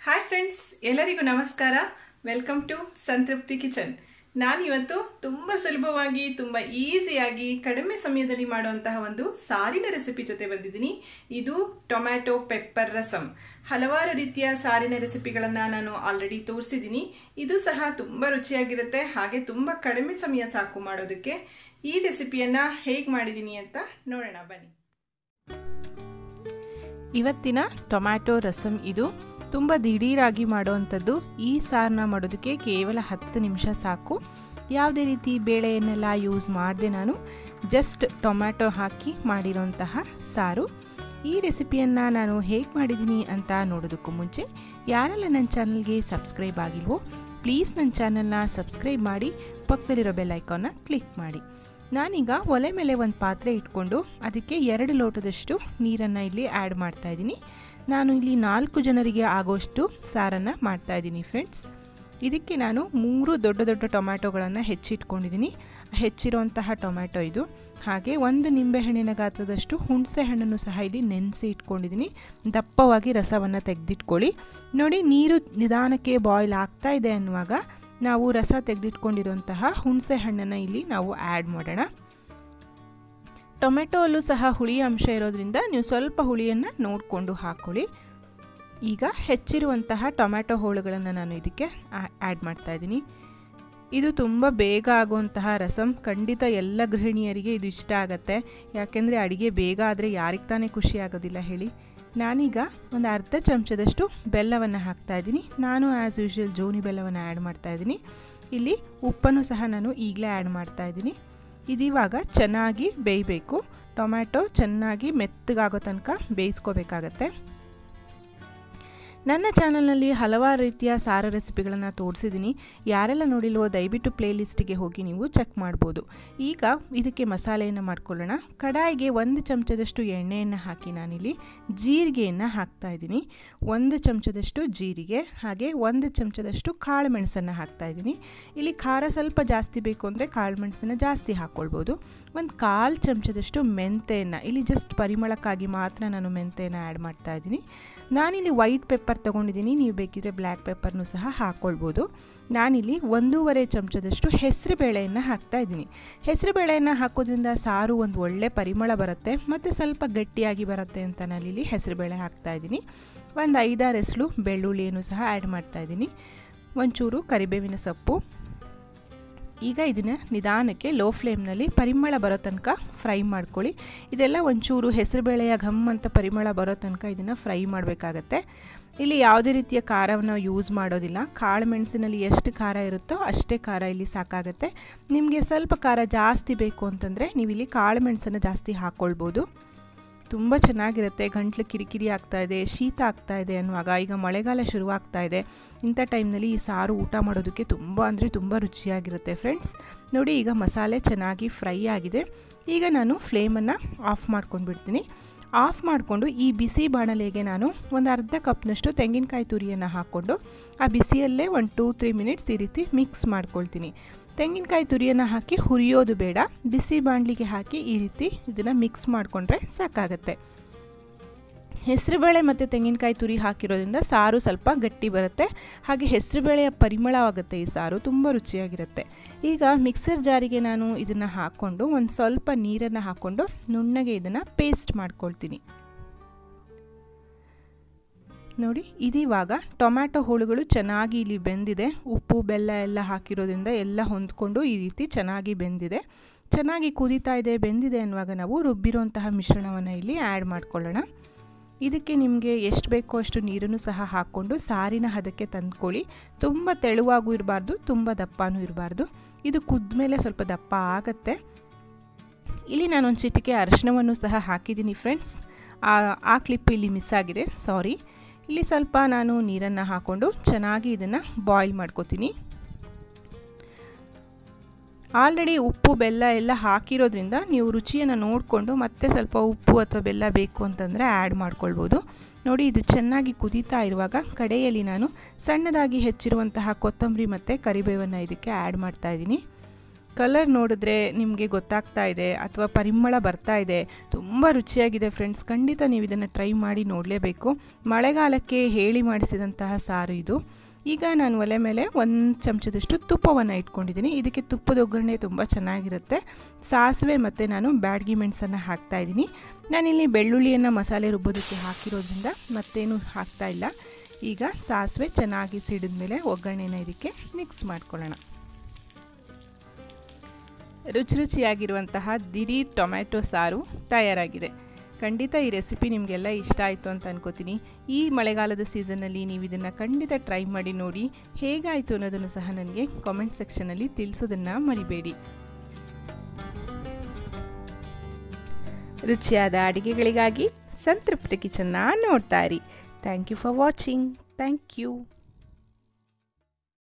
Hi friends, ಎಲ್ಲರಿಗೂ ನಮಸ್ಕಾರ. Welcome to ಸಂತೃಪ್ತಿ ಕಿಚನ್. ನಾನು ಇವತ್ತು ತುಂಬ ಸುಲಭವಾಗಿ ತುಂಬ ಈಸಿಯಾಗಿ ಕಡಿಮೆ ಸಮಯದಲ್ಲಿ ಮಾಡುವಂತಹ ಒಂದು ಸಾರಿನ ರೆಸಿಪಿ ಜೊತೆ ಬಂದಿದ್ದೀನಿ. ಇದು ಟೊಮ್ಯಾಟೊ ಪೆಪ್ಪರ್ ರಸಮ್. ಹಲವಾರು ರೀತಿಯ ಸಾರಿನ ರೆಸಿಪಿಗಳನ್ನು ನಾನು ಆಲ್ರೆಡಿ ತೋರಿಸಿದ್ದೀನಿ. ಇದು ಸಹ ತುಂಬ ರುಚಿಯಾಗಿರುತ್ತೆ, ಹಾಗೆ ತುಂಬ ಕಡಿಮೆ ಸಮಯ ಸಾಕು ಮಾಡೋದಕ್ಕೆ. ಈ ರೆಸಿಪಿಯನ್ನು ಹೇಗೆ ಮಾಡಿದ್ದೀನಿ ಅಂತ ನೋಡೋಣ ಬನ್ನಿ. ಇವತ್ತಿನ ಟೊಮ್ಯಾಟೊ ರಸಮ್ ಇದು ತುಂಬ ದಿಢೀರಾಗಿ ಮಾಡುವಂಥದ್ದು. ಈ ಸಾರನ್ನ ಮಾಡೋದಕ್ಕೆ ಕೇವಲ 10 ನಿಮಿಷ ಸಾಕು. ಯಾವುದೇ ರೀತಿ ಬೇಳೆಯನ್ನೆಲ್ಲ ಯೂಸ್ ಮಾಡದೆ ನಾನು ಜಸ್ಟ್ ಟೊಮ್ಯಾಟೊ ಹಾಕಿ ಮಾಡಿರೋಂತಹ ಸಾರು. ಈ ರೆಸಿಪಿಯನ್ನು ನಾನು ಹೇಗೆ ಮಾಡಿದ್ದೀನಿ ಅಂತ ನೋಡೋದಕ್ಕೂ ಮುಂಚೆ ಯಾರೆಲ್ಲ ನನ್ನ ಚಾನಲ್ಗೆ ಸಬ್ಸ್ಕ್ರೈಬ್ ಆಗಿಲ್ವೋ ಪ್ಲೀಸ್ ನನ್ನ ಚಾನಲ್ನ ಸಬ್ಸ್ಕ್ರೈಬ್ ಮಾಡಿ, ಪಕ್ಕದಲ್ಲಿರೋ ಬೆಲ್ ಐಕಾನ್ನ ಕ್ಲಿಕ್ ಮಾಡಿ. ನಾನೀಗ ಒಲೆ ಮೇಲೆ ಒಂದು ಪಾತ್ರೆ ಇಟ್ಕೊಂಡು ಅದಕ್ಕೆ 2 ಲೋಟದಷ್ಟು ನೀರನ್ನು ಇಲ್ಲಿ ಆ್ಯಡ್ ಮಾಡ್ತಾಯಿದ್ದೀನಿ. ನಾನು ಇಲ್ಲಿ 4 ಜನರಿಗೆ ಆಗೋಷ್ಟು ಸಾರನ್ನು ಮಾಡ್ತಾಯಿದ್ದೀನಿ ಫ್ರೆಂಡ್ಸ್. ಇದಕ್ಕೆ ನಾನು 3 ದೊಡ್ಡ ಟೊಮ್ಯಾಟೊಗಳನ್ನು ಹೆಚ್ಚಿಟ್ಕೊಂಡಿದ್ದೀನಿ. ಹೆಚ್ಚಿರುವಂತಹ ಟೊಮ್ಯಾಟೊ ಇದು. ಹಾಗೆ 1 ನಿಂಬೆಹಣ್ಣಿನ ಗಾತ್ರದಷ್ಟು ಹುಣಸೆ ಹಣ್ಣನ್ನು ಸಹ ಇಲ್ಲಿ ನೆನೆಸಿ ಇಟ್ಕೊಂಡಿದ್ದೀನಿ. ದಪ್ಪವಾಗಿ ರಸವನ್ನು ತೆಗೆದಿಟ್ಕೊಳ್ಳಿ. ನೋಡಿ, ನೀರು ನಿಧಾನಕ್ಕೆ ಬಾಯ್ಲ್ ಆಗ್ತಾ ಇದೆ ಅನ್ನುವಾಗ ನಾವು ರಸ ತೆಗೆದಿಟ್ಕೊಂಡಿರುವಂತಹ ಹುಣಸೆ ಹಣ್ಣನ್ನು ಇಲ್ಲಿ ನಾವು ಆ್ಯಡ್ ಮಾಡೋಣ. ಟೊಮೆಟೊ ಅಲ್ಲೂ ಸಹ ಹುಳಿ ಅಂಶ ಇರೋದ್ರಿಂದ ನೀವು ಸ್ವಲ್ಪ ಹುಳಿಯನ್ನು ನೋಡಿಕೊಂಡು ಹಾಕ್ಕೊಳ್ಳಿ. ಈಗ ಹೆಚ್ಚಿರುವಂತಹ ಟೊಮ್ಯಾಟೊ ಹೋಳುಗಳನ್ನು ನಾನು ಇದಕ್ಕೆ ಆ್ಯಡ್ ಮಾಡ್ತಾಯಿದ್ದೀನಿ. ಇದು ತುಂಬ ಬೇಗ ಆಗುವಂತಹ ರಸಮ್. ಖಂಡಿತ ಎಲ್ಲ ಗೃಹಿಣಿಯರಿಗೆ ಇದು ಇಷ್ಟ ಆಗುತ್ತೆ. ಯಾಕೆಂದರೆ ಅಡುಗೆ ಬೇಗ ಆದರೆ ಯಾರಿಗೆ ತಾನೇ ಖುಷಿ ಆಗೋದಿಲ್ಲ ಹೇಳಿ. ನಾನೀಗ ಒಂದು ಅರ್ಧ ಚಮಚದಷ್ಟು ಬೆಲ್ಲವನ್ನು ಹಾಕ್ತಾಯಿದ್ದೀನಿ. ನಾನು ಆ್ಯಸ್ ಯೂಶ್ವಲ್ ಜೋನಿ ಬೆಲ್ಲವನ್ನು ಆ್ಯಡ್ ಮಾಡ್ತಾಯಿದ್ದೀನಿ. ಇಲ್ಲಿ ಉಪ್ಪನ್ನು ಸಹ ನಾನು ಈಗಲೇ ಆ್ಯಡ್ ಮಾಡ್ತಾಯಿದ್ದೀನಿ. ಇದಿವಾಗ ಚೆನ್ನಾಗಿ ಬೇಯಬೇಕು. ಟೊಮ್ಯಾಟೊ ಚೆನ್ನಾಗಿ ಮೆತ್ತಗಾಗೋ ತನಕ ಬೇಯಿಸ್ಕೋಬೇಕಾಗತ್ತೆ. ನನ್ನ ಚಾನಲ್ನಲ್ಲಿ ಹಲವಾರು ರೀತಿಯ ಸಾರು ರೆಸಿಪಿಗಳನ್ನು ತೋರಿಸಿದ್ದೀನಿ. ಯಾರೆಲ್ಲ ನೋಡಿಲ್ವೋ ದಯವಿಟ್ಟು ಪ್ಲೇಲಿಸ್ಟಿಗೆ ಹೋಗಿ ನೀವು ಚೆಕ್ ಮಾಡ್ಬೋದು. ಈಗ ಇದಕ್ಕೆ ಮಸಾಲೆಯನ್ನು ಮಾಡ್ಕೊಳ್ಳೋಣ. ಕಡಾಯಿಗೆ 1 ಚಮಚದಷ್ಟು ಎಣ್ಣೆಯನ್ನು ಹಾಕಿ ನಾನಿಲ್ಲಿ ಜೀರಿಗೆಯನ್ನು ಹಾಕ್ತಾಯಿದ್ದೀನಿ. 1 ಚಮಚದಷ್ಟು ಜೀರಿಗೆ, ಹಾಗೆ 1 ಚಮಚದಷ್ಟು ಕಾಳು ಮೆಣಸನ್ನು ಹಾಕ್ತಾಯಿದ್ದೀನಿ. ಇಲ್ಲಿ ಖಾರ ಸ್ವಲ್ಪ ಜಾಸ್ತಿ ಬೇಕು ಅಂದರೆ ಕಾಳು ಮೆಣಸನ್ನು ಜಾಸ್ತಿ ಹಾಕ್ಕೊಳ್ಬೋದು. 1/4 ಚಮಚದಷ್ಟು ಮೆಂತೆಯನ್ನು, ಇಲ್ಲಿ ಜಸ್ಟ್ ಪರಿಮಳಕ್ಕಾಗಿ ಮಾತ್ರ ನಾನು ಮೆಂತೆಯನ್ನು ಆ್ಯಡ್ ಮಾಡ್ತಾಯಿದ್ದೀನಿ. ನಾನಿಲ್ಲಿ ವೈಟ್ ಪೆಪ್ಪರ್ ತೊಗೊಂಡಿದ್ದೀನಿ, ನೀವು ಬೇಕಿದ್ರೆ ಬ್ಲ್ಯಾಕ್ ಪೆಪ್ಪರ್ನೂ ಸಹ ಹಾಕ್ಕೊಳ್ಬೋದು. ನಾನಿಲ್ಲಿ 1.5 ಚಮಚದಷ್ಟು ಹೆಸರು ಬೇಳೆಯನ್ನು ಹಾಕ್ತಾಯಿದ್ದೀನಿ. ಹೆಸರು ಬೇಳೆಯನ್ನು ಹಾಕೋದ್ರಿಂದ ಸಾರು ಒಂದು ಒಳ್ಳೆ ಪರಿಮಳ ಬರುತ್ತೆ ಮತ್ತು ಸ್ವಲ್ಪ ಗಟ್ಟಿಯಾಗಿ ಬರುತ್ತೆ ಅಂತ ನಾನಿಲ್ಲಿ ಹೆಸರು ಬೇಳೆ ಹಾಕ್ತಾಯಿದ್ದೀನಿ. 5-6 ಎಸಳು ಬೆಳ್ಳುಳ್ಳಿಯನ್ನು ಸಹ ಆ್ಯಡ್ ಮಾಡ್ತಾಯಿದ್ದೀನಿ. ಒಂಚೂರು ಕರಿಬೇವಿನ ಸೊಪ್ಪು. ಈಗ ಇದನ್ನು ನಿಧಾನಕ್ಕೆ ಲೋ ಫ್ಲೇಮ್ನಲ್ಲಿ ಪರಿಮಳ ಬರೋ ತನಕ ಫ್ರೈ ಮಾಡ್ಕೊಳ್ಳಿ. ಇದೆಲ್ಲ ಒಂಚೂರು ಹೆಸರುಬೇಳೆಯ ಘಮ್ ಅಂತ ಪರಿಮಳ ಬರೋ ತನಕ ಇದನ್ನು ಫ್ರೈ ಮಾಡಬೇಕಾಗತ್ತೆ. ಇಲ್ಲಿ ಯಾವುದೇ ರೀತಿಯ ಖಾರವನ್ನು ಯೂಸ್ ಮಾಡೋದಿಲ್ಲ. ಕಾಳು ಮೆಣಸಿನಲ್ಲಿ ಎಷ್ಟು ಖಾರ ಇರುತ್ತೋ ಅಷ್ಟೇ ಖಾರ ಇಲ್ಲಿ ಸಾಕಾಗತ್ತೆ. ನಿಮಗೆ ಸ್ವಲ್ಪ ಖಾರ ಜಾಸ್ತಿ ಬೇಕು ಅಂತಂದರೆ ನೀವಿಲ್ಲಿ ಕಾಳು ಮೆಣಸನ್ನು ಜಾಸ್ತಿ ಹಾಕ್ಕೊಳ್ಬೋದು. ತುಂಬ ಚೆನ್ನಾಗಿರುತ್ತೆ. ಗಂಟ್ಲು ಕಿರಿಕಿರಿ ಆಗ್ತಾಯಿದೆ, ಶೀತ ಆಗ್ತಾಯಿದೆ ಅನ್ನುವಾಗ, ಈಗ ಮಳೆಗಾಲ ಶುರುವಾಗ್ತಾ ಇದೆ, ಇಂಥ ಟೈಮ್ನಲ್ಲಿ ಈ ಸಾರು ಊಟ ಮಾಡೋದಕ್ಕೆ ತುಂಬ ಅಂದರೆ ತುಂಬ ರುಚಿಯಾಗಿರುತ್ತೆ ಫ್ರೆಂಡ್ಸ್. ನೋಡಿ, ಈಗ ಮಸಾಲೆ ಚೆನ್ನಾಗಿ ಫ್ರೈ ಆಗಿದೆ. ಈಗ ನಾನು ಫ್ಲೇಮನ್ನು ಆಫ್ ಮಾಡ್ಕೊಂಡ್ಬಿಡ್ತೀನಿ. ಆಫ್ ಮಾಡಿಕೊಂಡು ಈ ಬಿಸಿ ಬಾಣಲೆಗೆ ನಾನು ಒಂದು ಅರ್ಧ ಕಪ್ನಷ್ಟು ತೆಂಗಿನಕಾಯಿ ತುರಿಯನ್ನು ಹಾಕ್ಕೊಂಡು ಆ ಬಿಸಿಯಲ್ಲೇ 1-2-3 ಮಿನಿಟ್ಸ್ ಈ ರೀತಿ ಮಿಕ್ಸ್ ಮಾಡ್ಕೊಳ್ತೀನಿ. ತೆಂಗಿನಕಾಯಿ ತುರಿಯನ್ನು ಹಾಕಿ ಹುರಿಯೋದು ಬೇಡ, ಬಿಸಿ ಬಾಣಲಿಗೆ ಹಾಕಿ ಈ ರೀತಿ ಇದನ್ನು ಮಿಕ್ಸ್ ಮಾಡಿಕೊಂಡ್ರೆ ಸಾಕಾಗತ್ತೆ. ಹೆಸರುಬೇಳೆ ಮತ್ತು ತೆಂಗಿನಕಾಯಿ ತುರಿ ಹಾಕಿರೋದ್ರಿಂದ ಸಾರು ಸ್ವಲ್ಪ ಗಟ್ಟಿ ಬರುತ್ತೆ, ಹಾಗೆ ಹೆಸರುಬೇಳೆಯ ಪರಿಮಳವಾಗುತ್ತೆ. ಈ ಸಾರು ತುಂಬ ರುಚಿಯಾಗಿರುತ್ತೆ. ಈಗ ಮಿಕ್ಸರ್ ಜಾರಿಗೆ ನಾನು ಇದನ್ನು ಹಾಕ್ಕೊಂಡು ಒಂದು ಸ್ವಲ್ಪ ನೀರನ್ನು ಹಾಕ್ಕೊಂಡು ನುಣ್ಣಗೆ ಇದನ್ನು ಪೇಸ್ಟ್ ಮಾಡ್ಕೊಳ್ತೀನಿ. ನೋಡಿ, ಇದಿವಾಗ ಟೊಮ್ಯಾಟೊ ಹೋಳುಗಳು ಚೆನ್ನಾಗಿ ಇಲ್ಲಿ ಬೆಂದಿದೆ. ಉಪ್ಪು ಬೆಲ್ಲ ಎಲ್ಲ ಹಾಕಿರೋದ್ರಿಂದ ಎಲ್ಲ ಹೊಂದ್ಕೊಂಡು ಈ ರೀತಿ ಚೆನ್ನಾಗಿ ಬೆಂದಿದೆ. ಚೆನ್ನಾಗಿ ಕುದೀತಾ ಇದೆ, ಬೆಂದಿದೆ ಅನ್ನುವಾಗ ನಾವು ರುಬ್ಬಿರೋಂತಹ ಮಿಶ್ರಣವನ್ನು ಇಲ್ಲಿ ಆ್ಯಡ್ ಮಾಡ್ಕೊಳ್ಳೋಣ. ಇದಕ್ಕೆ ನಿಮಗೆ ಎಷ್ಟು ಬೇಕೋ ಅಷ್ಟು ನೀರನ್ನು ಸಹ ಹಾಕ್ಕೊಂಡು ಸಾರಿನ ಹದಕ್ಕೆ ತಂದ್ಕೊಳ್ಳಿ. ತುಂಬ ತೆಳುವಾಗೂ ಇರಬಾರ್ದು, ತುಂಬ ದಪ್ಪನೂ ಇರಬಾರ್ದು. ಇದು ಕುದ್ದ ಮೇಲೆ ಸ್ವಲ್ಪ ದಪ್ಪ ಆಗುತ್ತೆ. ಇಲ್ಲಿ ನಾನೊಂದು ಚಿಟಿಕೆ ಅರಿಶಿಣವನ್ನು ಸಹ ಹಾಕಿದ್ದೀನಿ ಫ್ರೆಂಡ್ಸ್. ಆ ಕ್ಲಿಪ್ ಇಲ್ಲಿ ಮಿಸ್ ಆಗಿದೆ, ಸಾರಿ. ಇಲ್ಲಿ ಸ್ವಲ್ಪ ನಾನು ನೀರನ್ನು ಹಾಕ್ಕೊಂಡು ಚೆನ್ನಾಗಿ ಇದನ್ನು ಬಾಯ್ಲ್ ಮಾಡ್ಕೊತೀನಿ. ಆಲ್ರೆಡಿ ಉಪ್ಪು ಬೆಲ್ಲ ಎಲ್ಲ ಹಾಕಿರೋದ್ರಿಂದ ನೀವು ರುಚಿಯನ್ನು ನೋಡಿಕೊಂಡು ಮತ್ತೆ ಸ್ವಲ್ಪ ಉಪ್ಪು ಅಥವಾ ಬೆಲ್ಲ ಬೇಕು ಅಂತಂದರೆ ಆ್ಯಡ್ ಮಾಡ್ಕೊಳ್ಬೋದು. ನೋಡಿ, ಇದು ಚೆನ್ನಾಗಿ ಕುದೀತಾ ಇರುವಾಗ ಕಡೆಯಲ್ಲಿ ನಾನು ಸಣ್ಣದಾಗಿ ಹೆಚ್ಚಿರುವಂತಹ ಕೊತ್ತಂಬರಿ ಮತ್ತು ಕರಿಬೇವನ್ನು ಇದಕ್ಕೆ ಆ್ಯಡ್ ಮಾಡ್ತಾಯಿದ್ದೀನಿ. ಕಲರ್ ನೋಡಿದ್ರೆ ನಿಮಗೆ ಗೊತ್ತಾಗ್ತಾ ಇದೆ ಅಥವಾ ಪರಿಮಳ ಬರ್ತಾ ಇದೆ. ತುಂಬ ರುಚಿಯಾಗಿದೆ ಫ್ರೆಂಡ್ಸ್. ಖಂಡಿತ ನೀವು ಇದನ್ನು ಟ್ರೈ ಮಾಡಿ ನೋಡಲೇಬೇಕು. ಮಳೆಗಾಲಕ್ಕೆ ಹೇಳಿ ಮಾಡಿಸಿದಂತಹ ಸಾರು ಇದು. ಈಗ ನಾನು ಒಲೆ ಮೇಲೆ 1 ಚಮಚದಷ್ಟು ತುಪ್ಪವನ್ನು ಇಟ್ಕೊಂಡಿದ್ದೀನಿ. ಇದಕ್ಕೆ ತುಪ್ಪದ ಒಗ್ಗರಣೆ ತುಂಬ ಚೆನ್ನಾಗಿರುತ್ತೆ. ಸಾಸಿವೆ ಮತ್ತು ನಾನು ಬ್ಯಾಡಗಿ ಮೆಣಸನ್ನು ಹಾಕ್ತಾಯಿದ್ದೀನಿ. ನಾನಿಲ್ಲಿ ಬೆಳ್ಳುಳ್ಳಿಯನ್ನು ಮಸಾಲೆ ರುಬ್ಬೋದಕ್ಕೆ ಹಾಕಿರೋದ್ರಿಂದ ಮತ್ತೇನು ಹಾಕ್ತಾಯಿಲ್ಲ. ಈಗ ಸಾಸಿವೆ ಚೆನ್ನಾಗಿ ಸಿಡಿದ ಮೇಲೆ ಒಗ್ಗರಣೆನ ಇದಕ್ಕೆ ಮಿಕ್ಸ್ ಮಾಡ್ಕೊಳ್ಳೋಣ. ರುಚಿಯಾಗಿರುವಂತಹ ದಿಢೀರ್ ಟೊಮ್ಯಾಟೊ ಸಾರು ತಯಾರಾಗಿದೆ. ಖಂಡಿತ ಈ ರೆಸಿಪಿ ನಿಮಗೆಲ್ಲ ಇಷ್ಟ ಆಯಿತು ಅಂತ ಅನ್ಕೋತೀನಿ. ಈ ಮಳೆಗಾಲದ ಸೀಸನ್ನಲ್ಲಿ ನೀವು ಇದನ್ನು ಖಂಡಿತ ಟ್ರೈ ಮಾಡಿ ನೋಡಿ. ಹೇಗಾಯಿತು ಅನ್ನೋದನ್ನು ಸಹ ನನಗೆ ಕಾಮೆಂಟ್ ಸೆಕ್ಷನಲ್ಲಿ ತಿಳಿಸೋದನ್ನು ಮರಿಬೇಡಿ. ರುಚಿಯಾದ ಅಡುಗೆಗಳಿಗಾಗಿ ಸಂತೃಪ್ತಿ ಕಿಚನ್ನ ನೋಡ್ತಾ ಇರಿ. Thank you for watching. Thank you.